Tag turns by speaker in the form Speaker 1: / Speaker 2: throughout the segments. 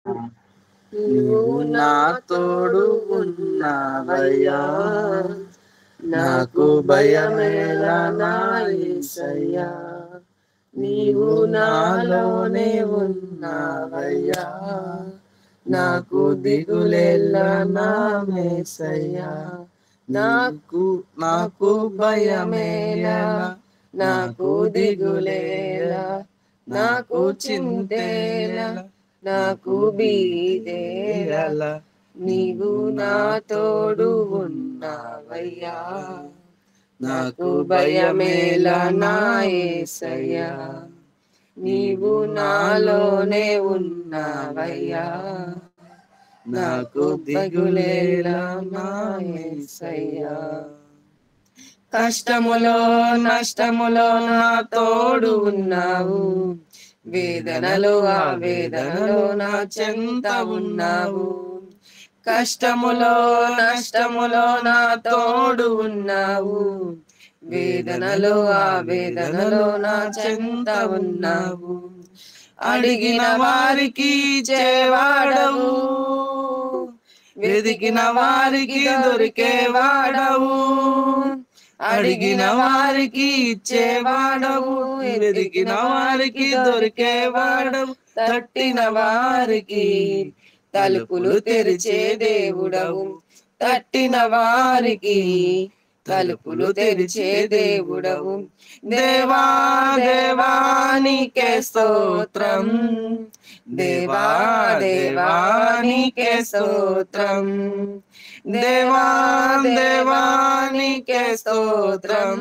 Speaker 1: నీవు నా తోడు ఉన్నావయ్యా, నాకు భయమేలా నా యేసయ్యా. నీవు నాలోనే ఉన్నావయ్యా, నాకు దిగులేలా నా యేసయ్యా. నాకు భయమేలా, నాకు దిగులేలా, నాకు చింతేలా, నాకు బీదేల. నీవు నా తోడు ఉన్నావయ్యా, నాకు భయమేలా నా యేసయ్యా. నీవు నాలోనే ఉన్నావయ్యా, నాకు దిగులేలా నా యేసయ్యా. కష్టములో నష్టములో నా తోడు ఉన్నావు, వేదనలో ఆ వేదనలో నా చెంత ఉన్నావు. కష్టములో నష్టములో నా తోడు ఉన్నావు, వేదనలో ఆ వేదనలో నా చెంత ఉన్నావు. అడిగిన వారికి ఇచ్చేవాడవు, వెదికిన వారికి దొరికేవాడవు. అడిగిన వారికి ఇచ్చేవాడవు, వెదికిన వారికి దొరికేవాడవు. తట్టిన వారికి తలుపులు తెరిచే దేవుడవు, తట్టిన వారికి తలుపులు తెరిచే దేవుడవు. దేవా దేవానికే స్తోత్రం, దేవా దేవానికే స్తోత్రం, దేవా దేవానికే స్తోత్రం,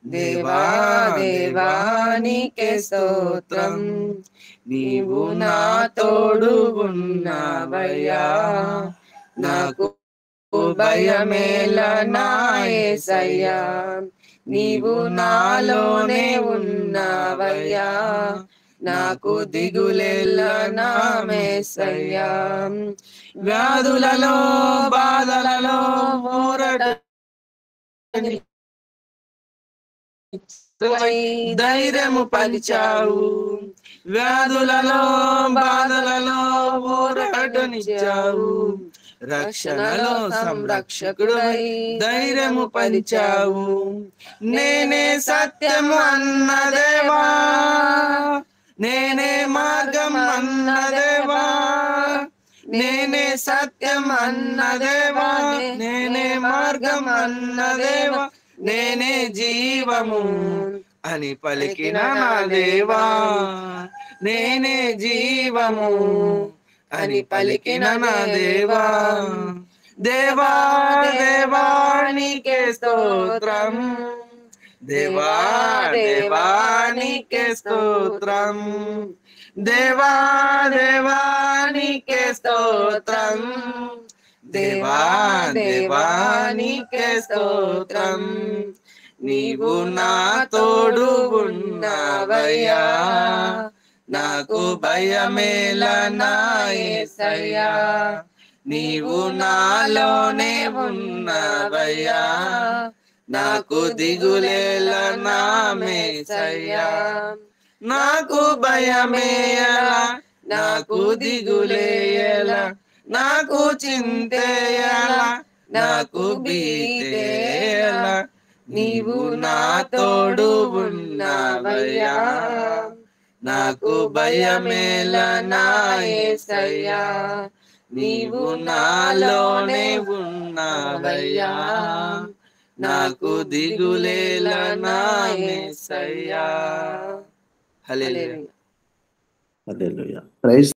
Speaker 1: దేవా దేవానికే స్తోత్రం. నీవు నా తోడు ఉన్నావయ్యా, నాకు భయమేలా నా యేసయ్యా. నీవు నాలోనే ఉన్నావయ్యా, నాకు దిగులేలా నా యేసయ్యా. వ్యాధులలో బాధలలో ఊరట ధైర్యము పలిచావు, వ్యాధులలో బాధలలో ఊరటనిచ్చావు. రక్షణలో సంరక్షకుడై ధైర్యము పంచావు. నేనే సత్యము అన్నదేవా, నేనే మార్గం అన్నదేవా, నేనే సత్యం అన్నదేవా, నేనే మార్గం అన్నదేవా, నేనే జీవము అని పలికిన నా దేవా, నేనే జీవము అని పలికిన నా దేవా. దేవా దేవానికే స్తోత్రం, దేవా దేవానికే స్తోత్రం, దేవా దేవానికే స్తోత్రం, దేవా దేవానికే స్తోత్రం. నీవు నా తోడు ఉన్నావయ్యా, నాకు భయమేలా నా యేసయ్యా. నీవు నాలోనే ఉన్నావయ్యా, నాకు దిగులేలా నా యేసయ్యా. నాకు భయమేలా, నాకు దిగులేలా, నాకు చింతేలా, నాకు భీతేలా. నీవు నా తోడు ఉన్నావయ్యా, నాకు భయమేలా నా యేసయ్యా. నీవు నాలోనే ఉన్నావయ్యా, నాకు దిగులేలా నా యేసయ్యా. హల్లెలూయా.
Speaker 2: హల్లెలూయా. ప్రైజ్